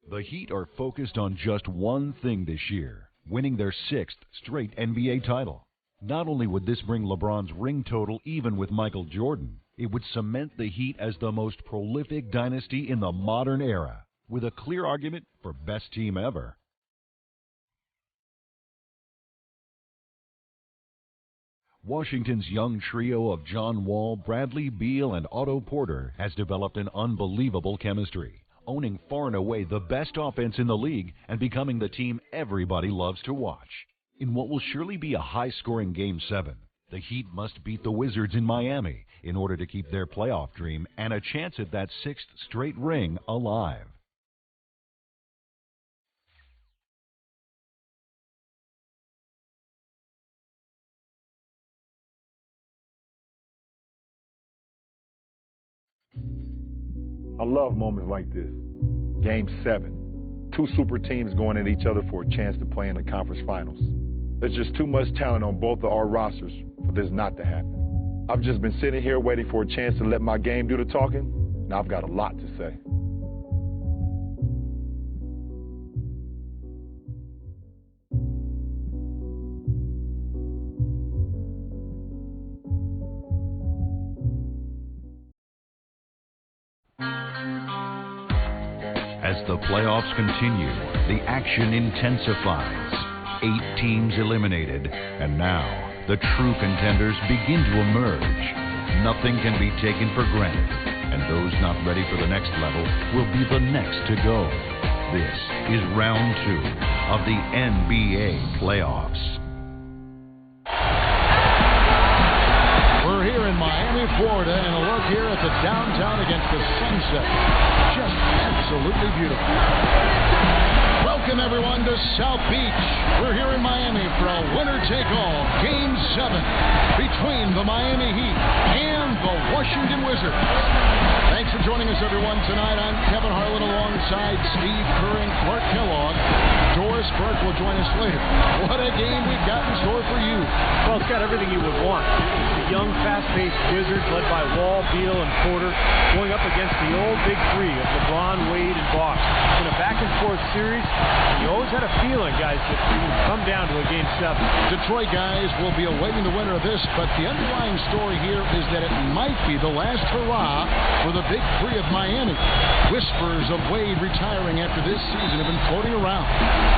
The Heat are focused on just one thing this year, winning their 6th straight NBA title. Not only would this bring LeBron's ring total even with Michael Jordan, it would cement the Heat as the most prolific dynasty in the modern era, with a clear argument for best team ever. Washington's young trio of John Wall, Bradley Beal, and Otto Porter has developed an unbelievable chemistry, owning far and away the best offense in the league and becoming the team everybody loves to watch. In what will surely be a high-scoring Game 7, the Heat must beat the Wizards in Miami in order to keep their playoff dream and a chance at that 6th straight ring alive. I love moments like this. Game 7. 2 super teams going at each other for a chance to play in the conference finals. There's just too much talent on both of our rosters for this not to happen. I've just been sitting here waiting for a chance to let my game do the talking. Now I've got a lot to say. As the playoffs continue, the action intensifies. 8 teams eliminated, and now the true contenders begin to emerge. Nothing can be taken for granted, and those not ready for the next level will be the next to go. This is round 2 of the NBA playoffs. We're here in Miami, Florida, and a look here at the downtown against the sunset. Just absolutely beautiful. Welcome, everyone, to South Beach. We're here in Miami for a winner-take-all Game 7 between the Miami Heat and the Washington Wizards. Thanks for joining us, everyone. Tonight, I'm Kevin Harlan alongside Steve Kerr and Clark Kellogg. Doris Burke will join us later. What a game we've got in store for you. Well, it's got everything you would want. The young, fast-paced Wizards led by Wall, Beal, and Porter going up against the old big three of LeBron, Wade, and Bosh. In a back-and-forth series, you always had a feeling, guys, that it would come down to a Game 7. Detroit guys will be awaiting the winner of this, but the underlying story here is that it might be the last hurrah for the big three of Miami. Whispers of Wade retiring after this season have been floating around.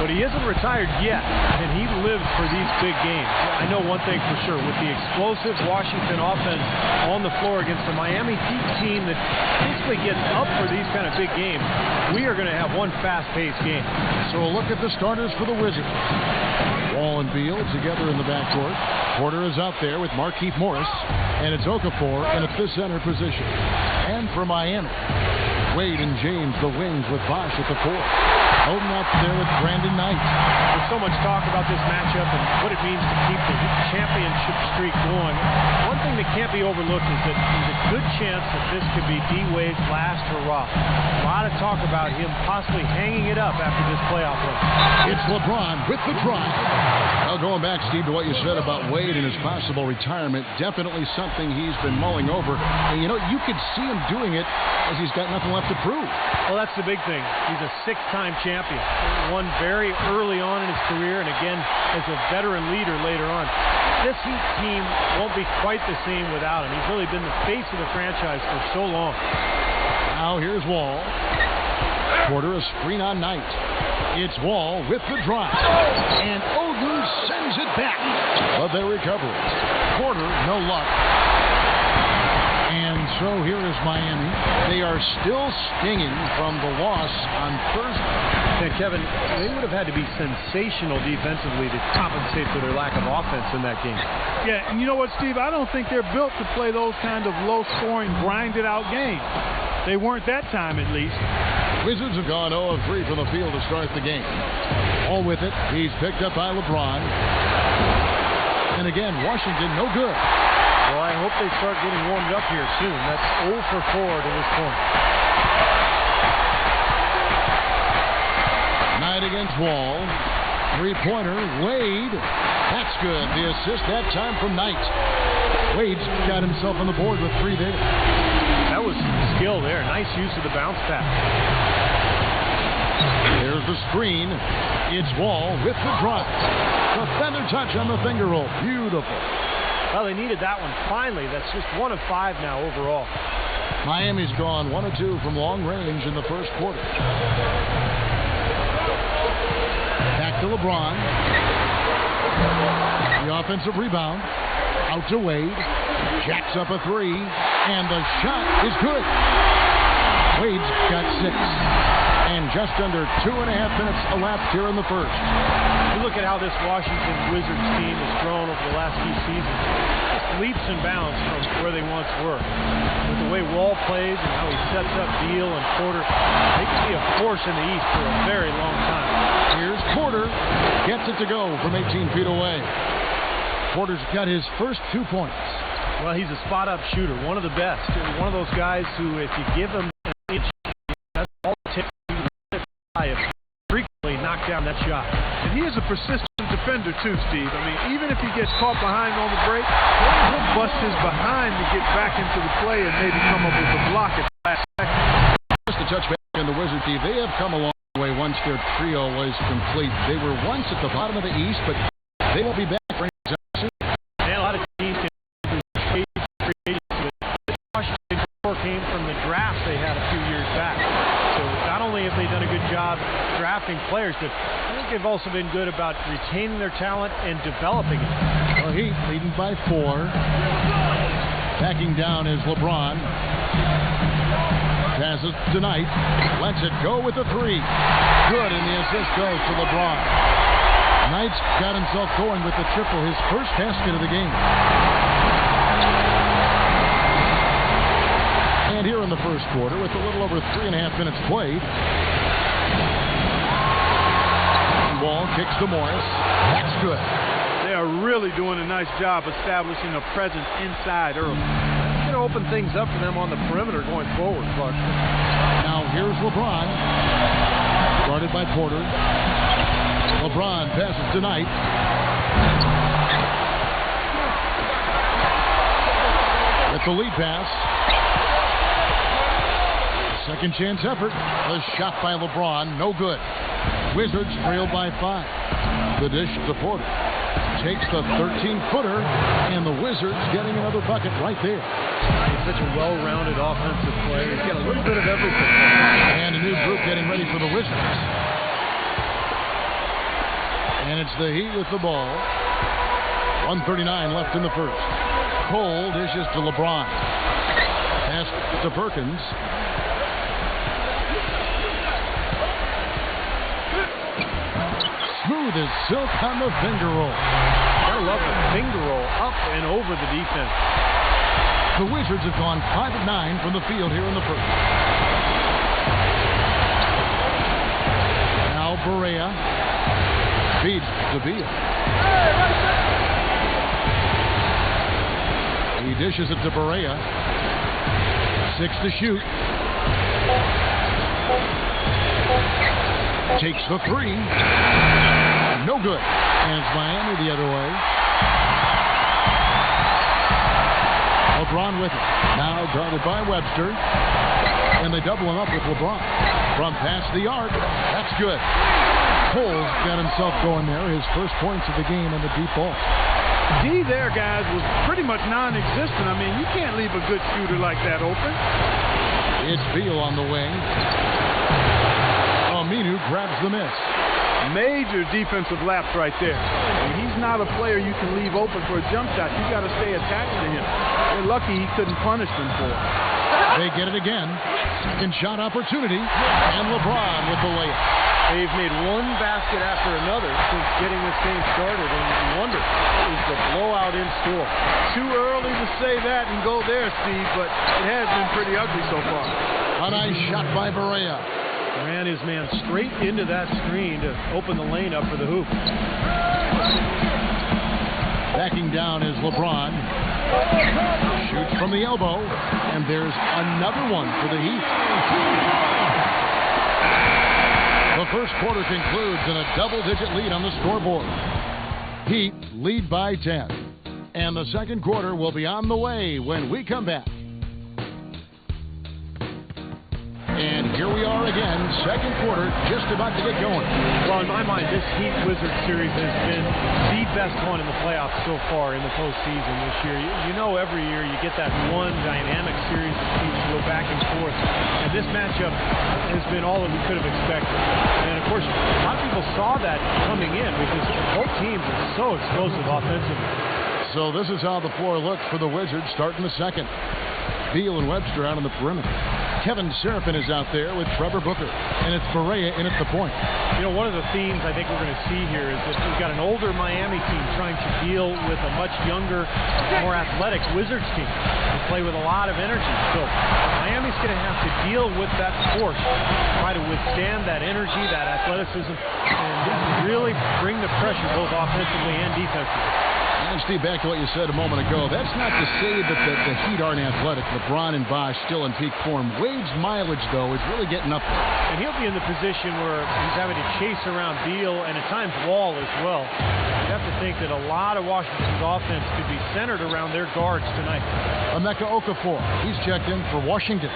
But he isn't retired yet, and he lives for these big games. I know one thing for sure. With the explosive Washington offense on the floor against the Miami Heat team that basically gets up for these kind of big games, we are going to have one fast-paced game. So a look at the starters for the Wizards. Wall and Beal together in the backcourt. Porter is out there with Markieff Morris, and it's Okafor in a fifth center position. And for Miami, Wade and James, the wings, with Bosh at the 4. Oden out there with Brandon Knight. There's so much talk about this matchup and what it means to keep the championship streak going. One thing that can't be overlooked is that there's a good chance that this could be D-Wade's last hurrah. A lot of talk about him possibly hanging it up after this playoff run. It's LeBron with the drive. Well, going back, Steve, to what you said about Wade and his possible retirement, definitely something he's been mulling over. And, you know, you could see him doing it as he's got nothing left to prove. Well, that's the big thing. He's a 6-time champion. Won very early on in his career, and again, as a veteran leader later on. This Heat team won't be quite the same without him. He's really been the face of the franchise for so long. Now here's Wall. Porter a screen on Knight. It's Wall with the drive. And Oden sends it back. But they recover it. Porter, no luck. And so here is Miami. They are still stinging from the loss on Thursday. And Kevin, they would have had to be sensational defensively to compensate for their lack of offense in that game. Yeah, and you know what, Steve? I don't think they're built to play those kind of low-scoring, grinded-out games. They weren't that time, at least. Wizards have gone 0 of 3 from the field to start the game. All with it. He's picked up by LeBron. And again, Washington, no good. Well, I hope they start getting warmed up here soon. That's 0 for 4 to this point. Knight against Wall. Three-pointer, Wade. That's good. The assist that time from Knight. Wade's got himself on the board with 3 there. That was skill there. Nice use of the bounce pass. There's the screen. It's Wall with the drive. The feather touch on the finger roll. Beautiful. Well, they needed that one finally. That's just 1 of 5 now overall. Miami's gone 1 of 2 from long range in the first quarter. Back to LeBron. The offensive rebound. Out to Wade. Jacks up a 3. And the shot is good. Wade's got 6. And just under 2.5 minutes elapsed here in the first. You look at how this Washington Wizards team has grown over the last few seasons. Just leaps and bounds from where they once were. With the way Wall plays and how he sets up Beal and Porter, they can be a force in the East for a very long time. Here's Porter. Gets it to go from 18 feet away. Porter's got his first 2 points. Well, he's a spot-up shooter, one of the best. One of those guys who, if you give him an inch, that's all it takes to frequently knock down that shot. And he is a persistent defender, too, Steve. I mean, even if he gets caught behind on the break, he'll bust his behind to get back into the play and maybe come up with a block at the last second. Just a touchback in the Wizard team. They have come a long way once their trio was complete. They were once at the bottom of the East, but they won't be back very soon. And a lot of teams Washington came from the drafts they had a few years back. So not only have they done a good job drafting players, but I think they've also been good about retaining their talent and developing it. Well, Heat leading by 4. Backing down is LeBron. Passes tonight. Lets it go with the 3. Good, and the assist goes to LeBron. Knight's got himself going with the triple, his first basket of the game. And here in the first quarter, with a little over 3.5 minutes played, Wall kicks to Morris. That's good. They are really doing a nice job establishing a presence inside early. It's going to open things up for them on the perimeter going forward, Clark. Now here's LeBron. Guarded by Porter. LeBron passes to Knight. With the lead pass. Second chance effort. A shot by LeBron. No good. Wizards trailed by 5. The dish to Porter. Takes the 13-footer, and the Wizards getting another bucket right there. He's such a well-rounded offensive player. He's got a little bit of everything. And a new group getting ready for the Wizards. And it's the Heat with the ball. 1:39 left in the first. Cole dishes to LeBron. Pass to Perkins. Smooth as silk on the finger roll. I love the finger roll up and over the defense. The Wizards have gone 5 of 9 from the field here in the first. Now Barea feeds to Beal. He dishes it to Barea. 6 to shoot. Takes the 3. No good. And it's Miami the other way. LeBron with it. Now guarded by Webster. And they double him up with LeBron. From past the arc. That's good. Cole's got himself going there. His first points of the game on the deep ball. D there, guys, was pretty much non-existent. I mean, you can't leave a good shooter like that open. It's Beal on the wing. Aminu grabs the miss. Major defensive lapse right there. He's not a player you can leave open for a jump shot. You got to stay attached to him. They're lucky he couldn't punish them for it. They get it again. Second shot opportunity. And LeBron with the layup. They've made one basket after another since getting this game started, and you wonder, is the blowout in store? Too early to say that and go there, Steve, but it has been pretty ugly so far. A nice shot by Barea. Ran his man straight into that screen to open the lane up for the hoop. Backing down is LeBron. Shoots from the elbow, and there's another one for the Heat. The first quarter concludes in a double-digit lead on the scoreboard. Heat lead by 10. And the second quarter will be on the way when we come back. And here we are again. Second quarter just about to get going. Well, in my mind, this Heat Wizards series has been the best one in the playoffs so far in the postseason this year. You know, every year you get that one dynamic series that teams go back and forth. And this matchup has been all that we could have expected. And, of course, a lot of people saw that coming in because both teams are so explosive offensively. So this is how the floor looks for the Wizards starting the second. Beal and Webster out on the perimeter. Kevin Seraphin is out there with Trevor Booker. And it's Barea in at the point. You know, one of the themes I think we're going to see here is that we've got an older Miami team trying to deal with a much younger, more athletic Wizards team. They play with a lot of energy. So Miami's going to have to deal with that force, try to withstand that energy, that athleticism, and really bring the pressure both offensively and defensively. And Steve, back to what you said a moment ago. That's not to say that the Heat aren't athletic. LeBron and Bosh still in peak form. Wade's mileage, though, is really getting up there. And he'll be in the position where he's having to chase around Beal and at times Wall as well. You have to think that a lot of Washington's offense could be centered around their guards tonight. Emeka Okafor, he's checked in for Washington.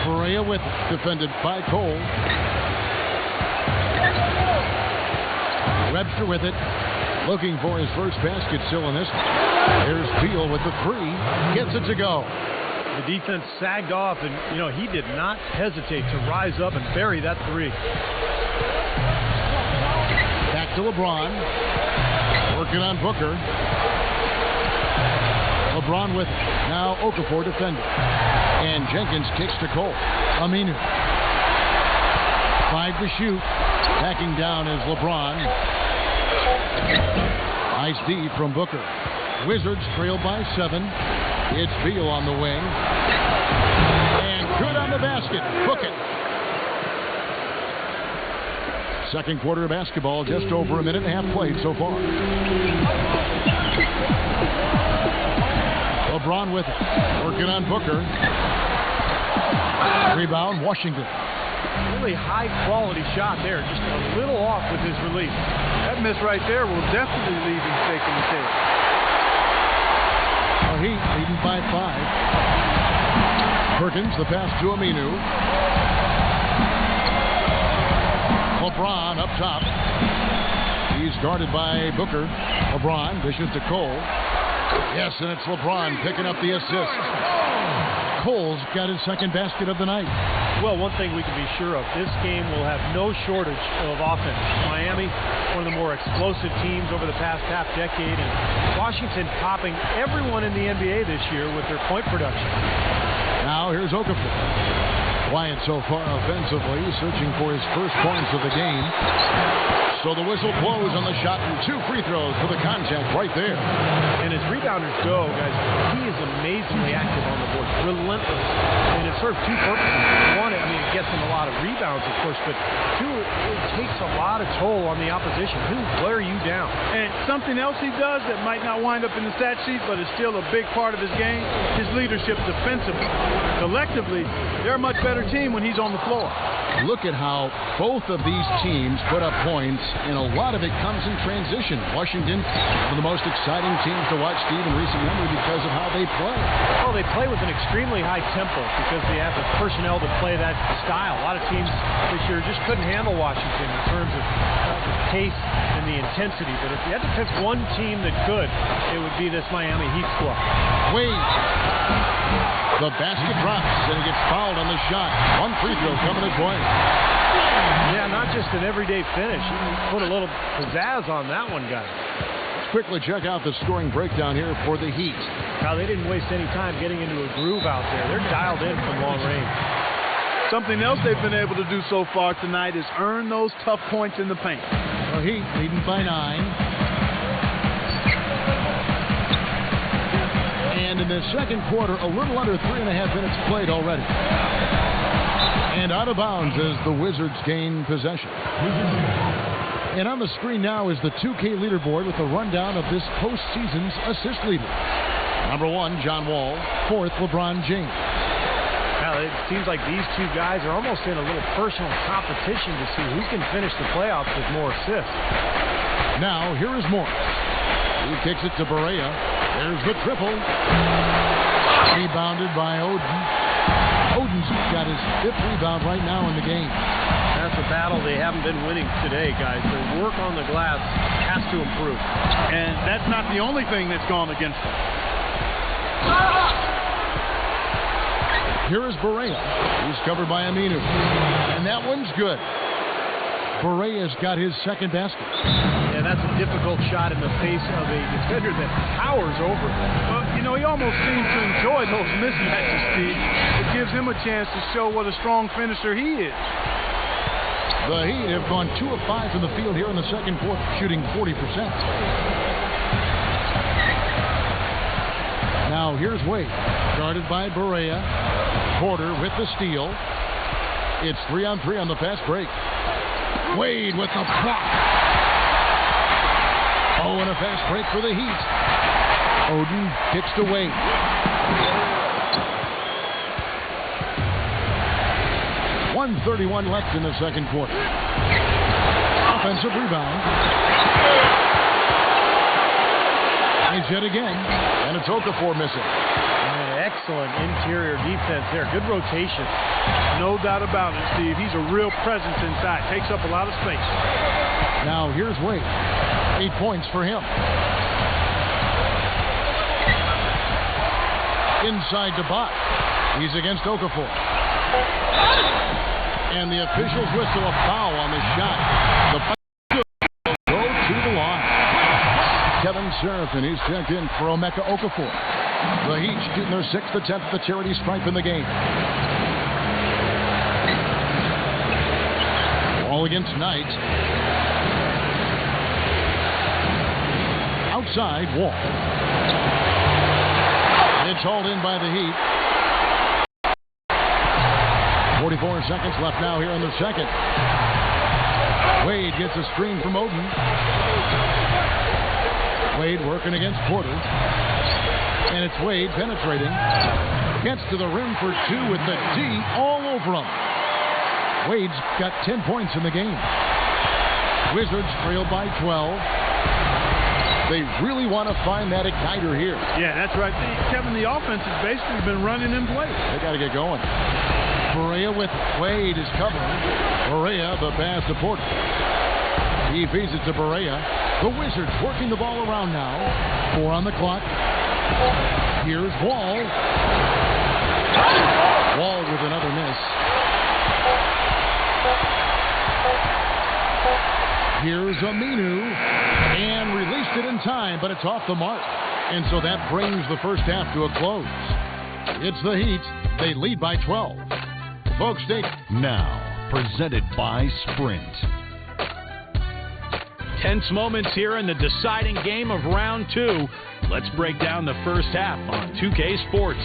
Barea with it, defended by Cole. Webster with it. Looking for his first basket still in this one. Here's Beal with the three. Gets it to go. The defense sagged off, and, you know, he did not hesitate to rise up and bury that three. Back to LeBron. Working on Booker. LeBron with it. Now Okafor defending. And Jenkins kicks to Cole. Aminu. 5 to shoot. Backing down is LeBron. Nice D from Booker. Wizards trail by 7. It's Beal on the wing. And good on the basket. Book it. Second quarter of basketball, just over a minute and a half played so far. LeBron with it. Working on Booker. Rebound, Washington. Really high-quality shot there. Just a little off with his release. That miss right there will definitely leave him shaking his head. The Heat leading by 5. Perkins, the pass to Aminu. LeBron up top. He's guarded by Booker. LeBron dishes to Cole. Yes, and it's LeBron picking up the assist. Cole's got his second basket of the night. Well, one thing we can be sure of, this game will have no shortage of offense. Miami, one of the more explosive teams over the past half decade, and Washington topping everyone in the NBA this year with their point production. Now here's Okafor. Quiet so far offensively, searching for his first points of the game. So the whistle blows on the shot and 2 free throws for the contact right there. And as rebounders go, guys, he is amazingly active on the board, relentless. And it serves 2 purposes. One, I mean, it gets him a lot of rebounds, of course, but 2, it takes a lot of toll on the opposition. He'll wear you down. And something else he does that might not wind up in the stat sheet, but is still a big part of his game, his leadership defensively. Collectively, they're a much better team when he's on the floor. Look at how both of these teams put up points, and a lot of it comes in transition. Washington, one of the most exciting teams to watch, Steve, in recent memory because of how they play. Well, they play with an extremely high tempo because they have the personnel to play that style. A lot of teams this year just couldn't handle Washington in terms of the pace and the intensity. But if you had to pick one team that could, it would be this Miami Heat squad. Wade. The basket drops, and he gets fouled on the shot. 1 free throw coming his way. Yeah, not just an everyday finish. He put a little pizzazz on that one, guys. Let's quickly check out the scoring breakdown here for the Heat. Now, they didn't waste any time getting into a groove out there. They're dialed in from long range. Something else they've been able to do so far tonight is earn those tough points in the paint. The Heat leading by 9. And in the second quarter, a little under 3.5 minutes played already. And out of bounds as the Wizards gain possession. And on the screen now is the 2K leaderboard with a rundown of this postseason's assist leader. Number 1, John Wall. 4th, LeBron James. Now, it seems like these two guys are almost in a little personal competition to see who can finish the playoffs with more assists. Now, here is Morris. He kicks it to Barea. There's the triple. Rebounded by Oden. Oden Oden's got his 5th rebound right now in the game. That's a battle they haven't been winning today, guys. Their work on the glass has to improve. And that's not the only thing that's gone against them. Here is Barea. He's covered by Aminu. And that one's good. Barea's got his 2nd basket. Yeah, that's a difficult shot in the face of a defender that powers over him. Well, you know, he almost seems to enjoy those mismatches, Steve. It gives him a chance to show what a strong finisher he is. The Heat have gone 2 of 5 from the field here in the second quarter, shooting 40%. Now here's Wade, guarded by Barea. Porter with the steal. It's 3-on-3 on the fast break. Wade with the block. Oh, and a fast break for the Heat. Oden kicks to Wade. .131 left in the second quarter. Offensive rebound. Nice hit again, and it's Okafor missing. Excellent interior defense there. Good rotation. No doubt about it, Steve. He's a real presence inside. Takes up a lot of space. Now here's Wade. 8 points for him. Inside to Bot. He's against Okafor. And the officials whistle a foul on the shot. The go to the line. Kevin Serafin, he's checked in for Emeka Okafor. The Heat shooting their 6th attempt at the charity stripe in the game. Ball against Knight. Outside, Wall. It's hauled in by the Heat. 44 seconds left now here in the second. Wade gets a screen from Oden. Wade working against Porter. And it's Wade penetrating. Gets to the rim for 2 with the D all over him. Wade's got 10 points in the game. Wizards trail by 12. They really want to find that igniter here. Yeah, that's right. Kevin, the offense has basically been running in place. They got to get going. Barea with Wade is covering. Barea, the pass to Porter. He feeds it to Barea. The Wizards working the ball around now. 4 on the clock. Here's Wall. Wall with another miss. Here's Aminu. And released it in time, but it's off the mark. And so that brings the first half to a close. It's the Heat. They lead by 12. Folks, take now, presented by Sprint. Tense moments here in the deciding game of round 2. Let's break down the first half on 2K Sports.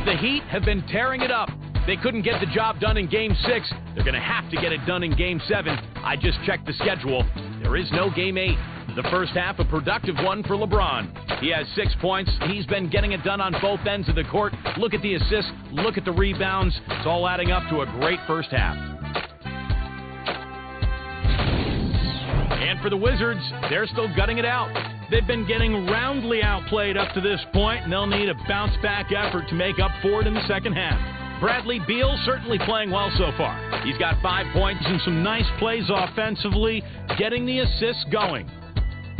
The Heat have been tearing it up. They couldn't get the job done in Game 6. They're going to have to get it done in Game 7. I just checked the schedule. There is no Game 8. The first half, a productive one for LeBron. He has 6 points. He's been getting it done on both ends of the court. Look at the assists. Look at the rebounds. It's all adding up to a great first half. And for the Wizards, they're still gutting it out. They've been getting roundly outplayed up to this point, and they'll need a bounce-back effort to make up for it in the second half. Bradley Beal certainly playing well so far. He's got 5 points and some nice plays offensively, getting the assists going.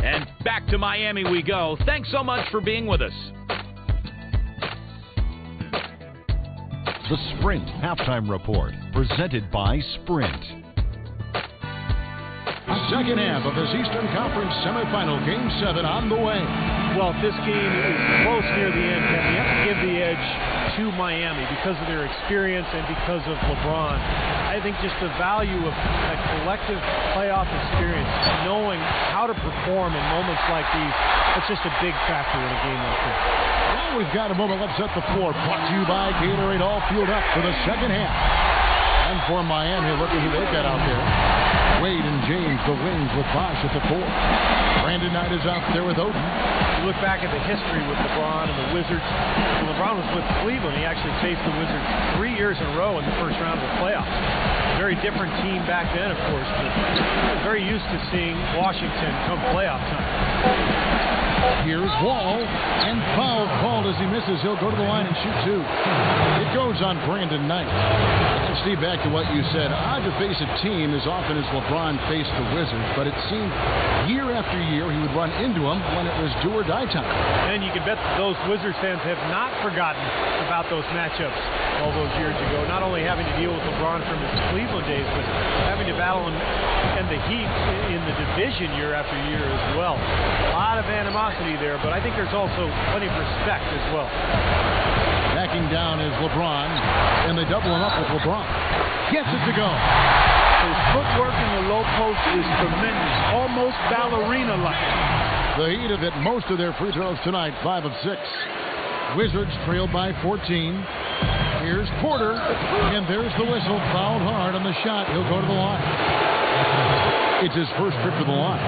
And back to Miami we go. Thanks so much for being with us. The Sprint Halftime Report, presented by Sprint. Second half of this Eastern Conference semifinal, Game 7 on the way. Well, if this game is close near the end, Kevin, you have to give the edge to Miami because of their experience and because of LeBron. I think just the value of a collective playoff experience, knowing how to perform in moments like these, it's just a big factor in a game like this. Well, we've got a moment. Let's set the floor. Brought to you by Gatorade, all fueled up for the second half. And for Miami, look at who they've got out there. Wade and James, the wings with Bosh at the 4. Brandon Knight is out there with Oden. You look back at the history with LeBron and the Wizards. When LeBron was with Cleveland, he actually faced the Wizards 3 years in a row in the first round of the playoffs. Very different team back then, of course, but very used to seeing Washington come playoff time. Here's Wall, and foul called as he misses. He'll go to the line and shoot two. It goes on Brandon Knight. And Steve, back to what you said. Odd to face a team as often as LeBron faced the Wizards, but it seemed year after year he would run into them when it was do or die time. And you can bet that those Wizards fans have not forgotten about those matchups all those years ago. Not only having to deal with LeBron from his Cleveland days, but having to battle him and the Heat in the division year after year as well. A lot of animosity there, but I think there's also plenty of respect as well. Backing down is LeBron, and they double him up with LeBron. Gets it to go. His footwork in the low post is tremendous, almost ballerina-like. The Heat have hit most of their free throws tonight, 5 of 6. Wizards trailed by 14. Here's Porter, and there's the whistle. Fouled hard on the shot. He'll go to the line. It's his first trip to the line.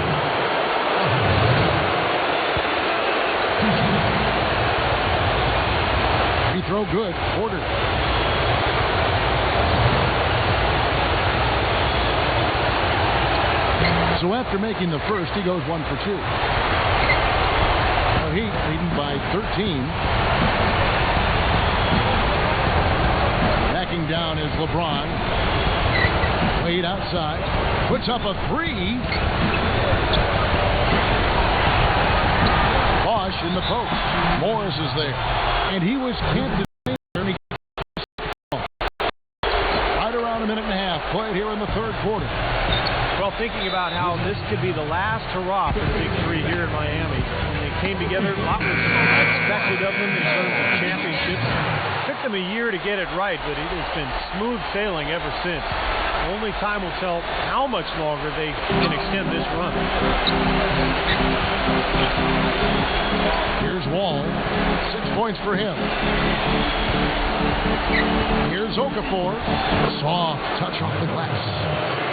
Free throw good. Porter. So after making the first, he goes 1 for 2. The Heat leading by 13. Backing down is LeBron. Wade outside. Puts up a three. Bosch in the post. Morris is there. And he was camped right around a minute and a half. Played here in the third quarter. Well, thinking about how this could be the last hurrah for the Big Three here in Miami. When they came together, a lot was expected of them in terms of championships. It took them a year to get it right, but it has been smooth sailing ever since. Only time will tell how much longer they can extend this run. Here's Wall. 6 points for him. Here's Okafor. Soft touch off the glass.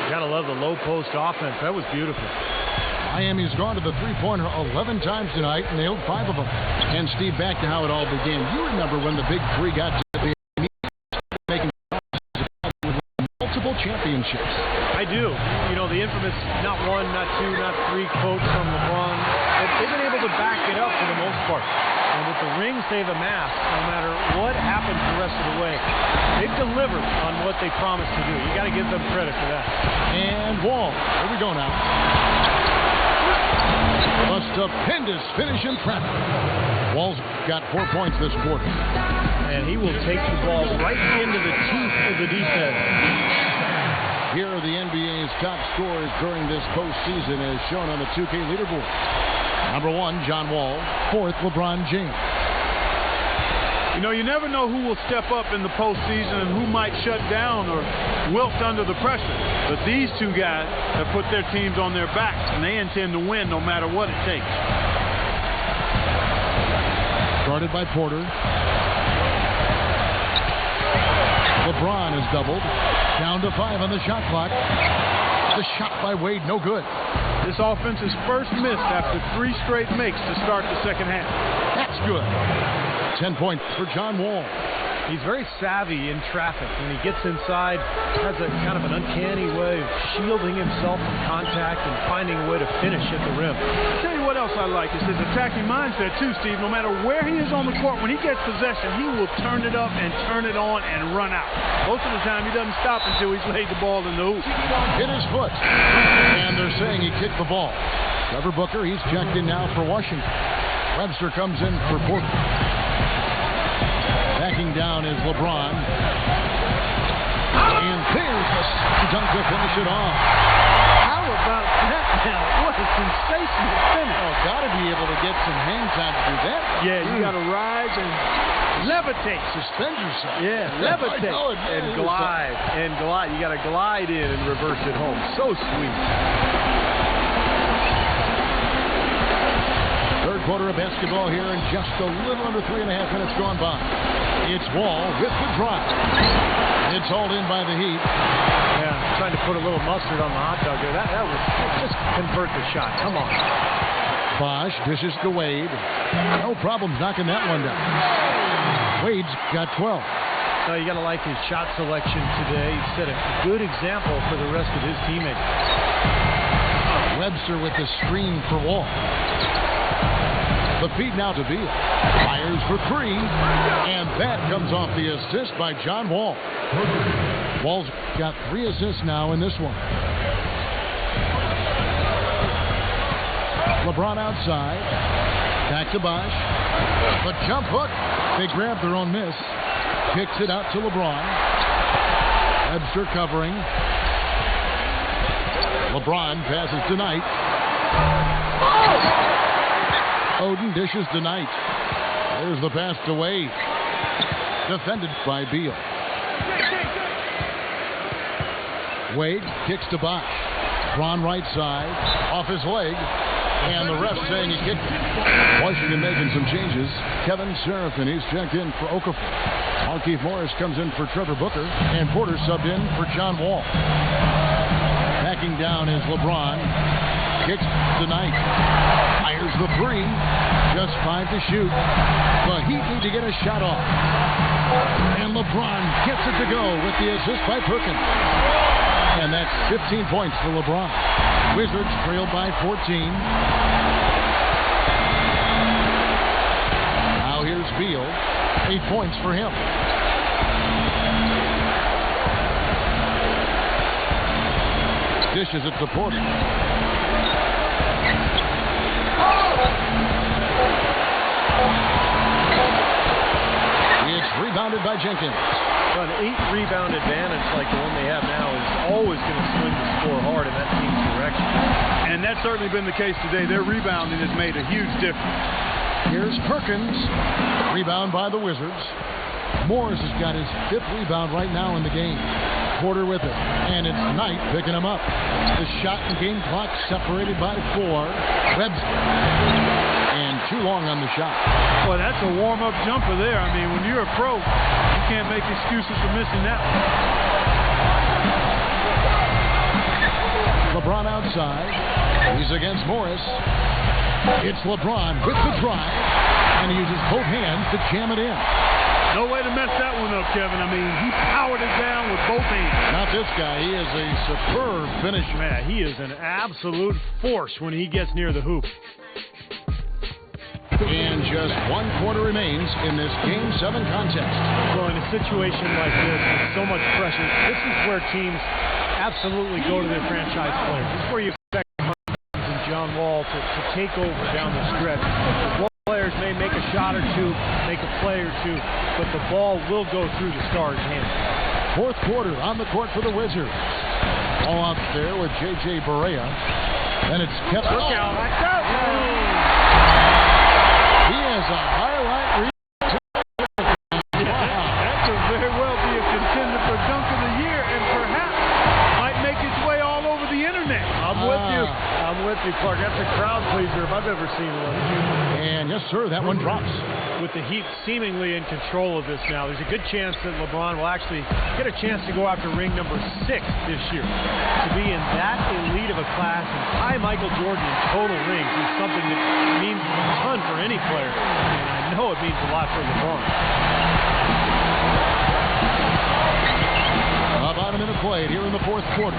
Gotta love the low post offense. That was beautiful. Miami's gone to the three-pointer 11 times tonight, nailed 5 of them. And Steve, back to how it all began. You remember when the Big Three got to the making multiple championships. I do. You know, the infamous not 1, not 2, not 3 quotes from LeBron. They've been able to back it up for the most part. And with the rings they've amassed, no matter what happens the rest of the way, they've delivered on what they promised to do. You got to give them credit for that. And Wall. Here we go now. A stupendous finish in traffic. Wall's got 4 points this quarter. And he will take the ball right into the teeth of the defense. Here are the NBA's top scorers during this postseason as shown on the 2K leaderboard. Number 1, John Wall. 4th, LeBron James. You know, you never know who will step up in the postseason and who might shut down or wilt under the pressure. But these two guys have put their teams on their backs, and they intend to win no matter what it takes. Guarded by Porter. LeBron is doubled. Down to 5 on the shot clock. The shot by Wade, no good. This offense is first missed after 3 straight makes to start the second half. That's good. 10 points for John Wall. He's very savvy in traffic. When he gets inside, has a kind of an uncanny way of shielding himself from contact and finding a way to finish at the rim. I'll tell you what else I like is his attacking mindset too, Steve. No matter where he is on the court, when he gets possession, he will turn it up and turn it on and run out. Most of the time, he doesn't stop until he's laid the ball in the hoop. Hit his foot. And they're saying he kicked the ball. Trevor Booker, he's checked in now for Washington. Webster comes in for Porter. Backing down is LeBron. And there's a dunk to finish it off. How about that now? What a sensational finish. Oh, got to be able to get some hang time to do that. Yeah, you got to rise and levitate. Suspend yourself. Yeah, levitate. And glide. And glide. You got to glide in and reverse it home. So sweet. Third quarter of basketball here, and just a little under 3.5 minutes gone by. It's Wall with the drive. It's hauled in by the Heat. Yeah, trying to put a little mustard on the hot dog there. That was just convert the shot. Come on. Bosch dishes to Wade. No problems knocking that one down. Wade's got 12. So you got to like his shot selection today. He set a good example for the rest of his teammates. Webster with the screen for Wall. The feed now to Beal. Fires for three. And that comes off the assist by John Wall. Wall's got 3 assists now in this one. LeBron outside. Back to Bosh. The jump hook. They grab their own miss. Kicks it out to LeBron. Webster covering. LeBron passes to Knight. Oden dishes to Knight. There's the pass to Wade. Defended by Beal. Wade kicks to Bosh. Braun right side. Off his leg. And the ref saying he kicked it. Washington making some changes. Kevin Seraphin, he's checked in for Okafor. Markieff Morris comes in for Trevor Booker. And Porter subbed in for John Wall. Backing down is LeBron. Kicks tonight. Fires the three. Just 5 to shoot. The Heat need to get a shot off. And LeBron gets it to go with the assist by Perkins. And that's 15 points for LeBron. Wizards trailed by 14. Now here's Beal. 8 points for him. Dishes it to Porter. It's rebounded by Jenkins. An 8-rebound advantage like the one they have now is always going to swing the score hard in that team's direction. And that's certainly been the case today. Their rebounding has made a huge difference. Here's Perkins. Rebound by the Wizards. Morris has got his 5th rebound right now in the game. Porter with it. And it's Knight picking him up. The shot and game clock separated by 4. Webster. And too long on the shot. Well, that's a warm-up jumper there. I mean, when you're a pro, you can't make excuses for missing that one. LeBron outside. He's against Morris. It's LeBron with the drive. And he uses both hands to jam it in. No way to mess that one up, Kevin. I mean, he powered it down with both hands. Not this guy. He is a superb finisher. Man, he is an absolute force when he gets near the hoop. And just 1 quarter remains in this Game 7 contest. So in a situation like this, with so much pressure, this is where teams absolutely go to their franchise players. This is where you expect and John Wall to take over down the stretch. The role players may make a shot or two, make a play or two, but the ball will go through the star's hands. 4th quarter on the court for the Wizards. All out there with J.J. Barea. And it's kept. Look out. He has a highlight reel. That could very well be a contender for Dunk of the Year and perhaps might make its way all over the internet. I'm with you, Clark. That's a crowd pleaser if I've ever seen one. And yes, sir, that one drops. With the Heat seemingly in control of this now, there's a good chance that LeBron will actually get a chance to go after ring number 6 this year. To be in that elite of a class and tie Michael Jordan in total rings is something that means a ton for any player. And I know it means a lot for LeBron. About a minute played here in the 4th quarter.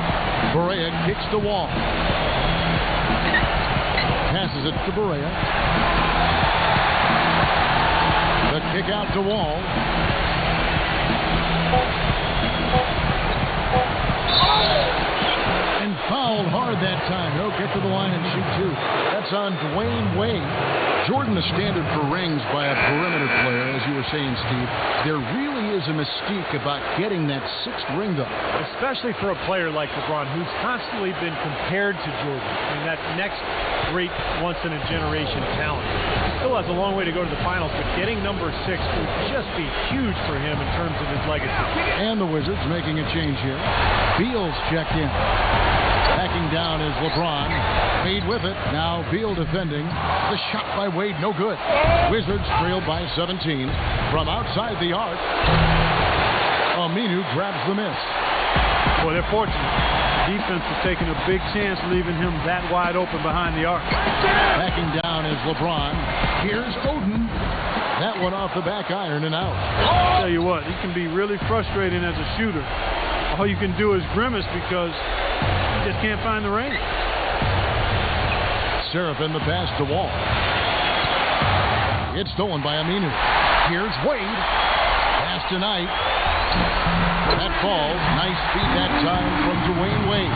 Barea kicks the Wall. Passes it to Barea. The kick out to Wall. And fouled hard that time. He'll get to the line and shoot 2. That's on Dwayne Wade. Jordan, the standard for rings by a perimeter player, as you were saying, Steve. There really is a mystique about getting that 6th ring, though. Especially for a player like LeBron, who's constantly been compared to Jordan. And that next great once-in-a-generation talent. He still has a long way to go to the finals, but getting number 6 would just be huge for him in terms of his legacy. And the Wizards making a change here. Beal's checked in. Backing down is LeBron. Wade with it. Now Beal defending. The shot by Wade, no good. Wizards trailed by 17. From outside the arc, Aminu grabs the miss. Boy, they're fortunate. Defense is taking a big chance, leaving him that wide open behind the arc. Backing down is LeBron. Here's Oden. That one off the back iron and out. I'll tell you what, he can be really frustrating as a shooter. All you can do is grimace because you just can't find the range. Seraphin the pass to Wall. It's stolen by Aminu. Here's Wade. Pass to Knight. That falls. Nice speed that time from Dwayne Wade.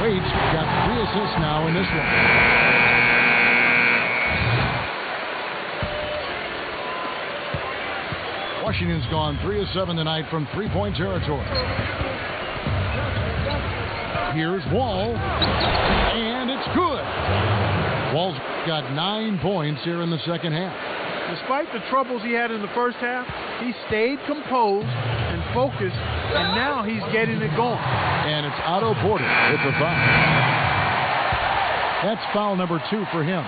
Wade's got 3 assists now in this one. Washington's gone 3 of 7 tonight from three-point territory. Here's Wall, and it's good. Wall's got 9 points here in the second half. Despite the troubles he had in the first half, he stayed composed and focused, and now he's getting it going. And it's Otto Porter with the foul. That's foul number 2 for him.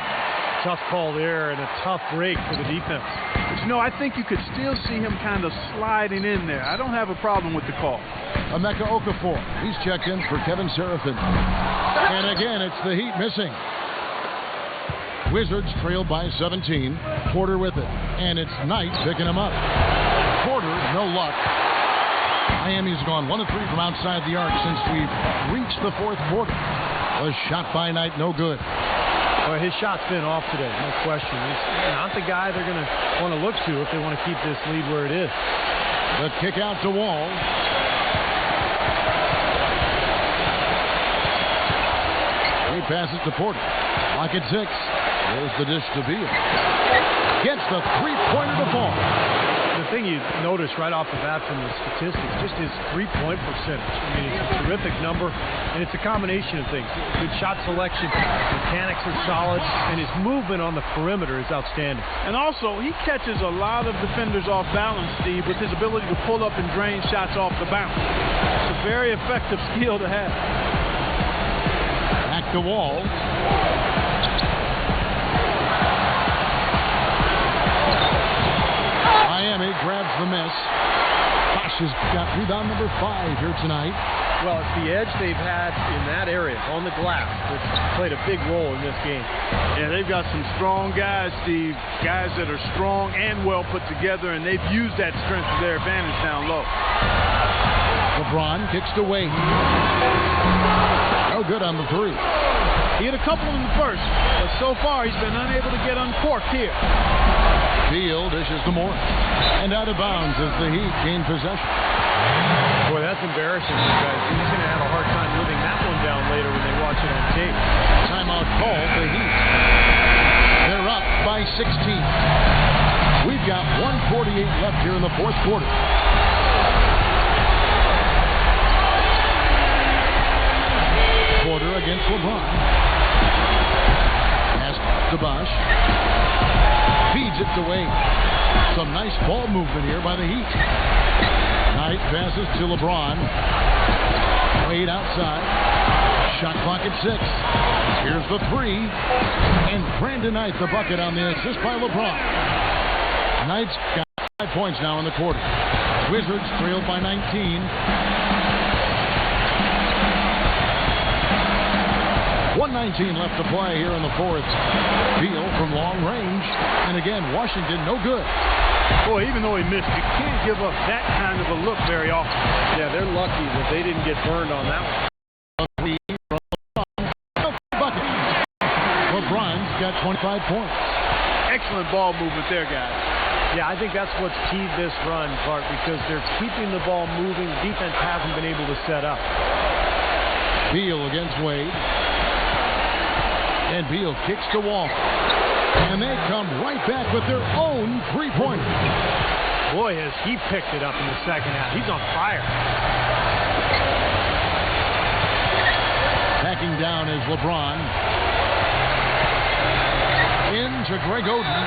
Tough call there and a tough break for the defense. But, I think you could still see him kind of sliding in there. I don't have a problem with the call. Emeka Okafor. He's checked in for Kevin Seraphin. And again, it's the Heat missing. Wizards trailed by 17. Porter with it. And it's Knight picking him up. Porter, no luck. Miami's gone 1 of 3 from outside the arc since we've reached the fourth quarter. A shot by Knight, no good. Well, his shot's been off today, no question. He's not the guy they're going to want to look to if they want to keep this lead where it is. The kick out to Wall. He passes to Porter. Lock at 6. There's the dish to Beal. Gets the three-pointer to fall. The thing you notice right off the bat from the statistics, just his three-point percentage. I mean, it's a terrific number, and it's a combination of things. Good shot selection, mechanics are solid, and his movement on the perimeter is outstanding. And also, he catches a lot of defenders off balance, Steve, with his ability to pull up and drain shots off the bounce. It's a very effective skill to have. Back to Wall. Miami grabs the miss. Bosh has got rebound number 5 here tonight. Well, it's the edge they've had in that area on the glass that's played a big role in this game. Yeah, they've got some strong guys, Steve. Guys that are strong and well put together, and they've used that strength to their advantage down low. LeBron kicks to Wade. No good on the 3. He hit a couple in the first, but so far he's been unable to get uncorked here. Beal dishes to Morris. And out of bounds as the Heat gain possession. Boy, that's embarrassing, you guys. He's going to have a hard time living that one down later when they watch it on tape. Timeout call for the Heat. They're up by 16. We've got 1:48 left here in the fourth quarter. Porter against LeBron. Pass to Bosh. Feeds it to Wade. Some nice ball movement here by the Heat. Knight passes to LeBron. Wade outside. Shot clock at 6. Here's the 3. And Brandon Knight the bucket on the assist by LeBron. Knight's got 5 points now in the quarter. Wizards trailed by 19. 1:19 left to play here in the fourth. Beal from long range. And again, Washington no good. Boy, even though he missed, you can't give up that kind of a look very often. Yeah, they're lucky that they didn't get burned on that one. LeBron's got 25 points. Excellent ball movement there, guys. Yeah, I think that's what's keyed this run, Clark, because they're keeping the ball moving. Defense hasn't been able to set up. Beal against Wade. And Beal kicks to Wall. And they come right back with their own three-pointer. Boy, has he picked it up in the second half. He's on fire. Backing down is LeBron. Into Greg Oden.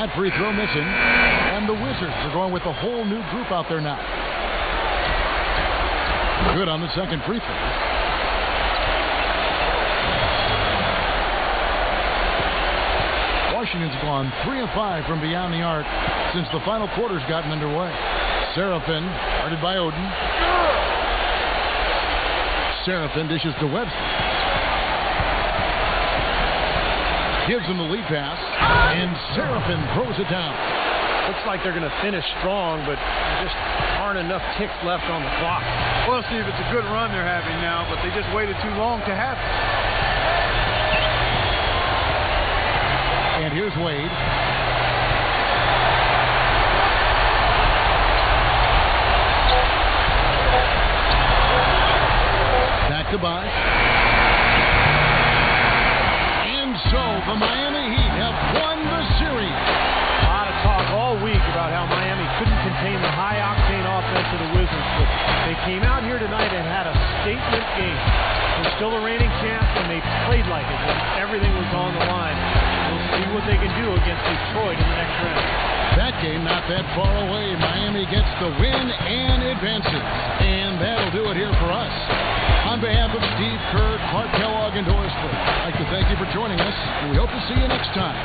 That free throw missing. And the Wizards are going with a whole new group out there now. Good on the second free throw. Washington's gone 3 of 5 from beyond the arc since the final quarter's gotten underway. Seraphin, guarded by Oden. Seraphin dishes to Webster. Gives him the lead pass, and Seraphin throws it down. Looks like they're going to finish strong, but there just aren't enough ticks left on the clock. Well, Steve, it's a good run they're having now, but they just waited too long to have it. And here's Wade. Back to Bosch. And so the Miami Heat have won the series. A lot of talk all week about how Miami couldn't contain the high-octane offense of the Wizards, but they came out here tonight and had a statement game. They're still the reigning champs, and they played like it. Everything was on the line. We'll see what they can do against Detroit in the next round. That game not that far away. Miami gets the win and advances. And that'll do it here for us. On behalf of Steve Kerr, Clark Kellogg, and Doris Foote, I'd like to thank you for joining us, and we hope to see you next time.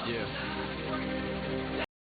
Yeah.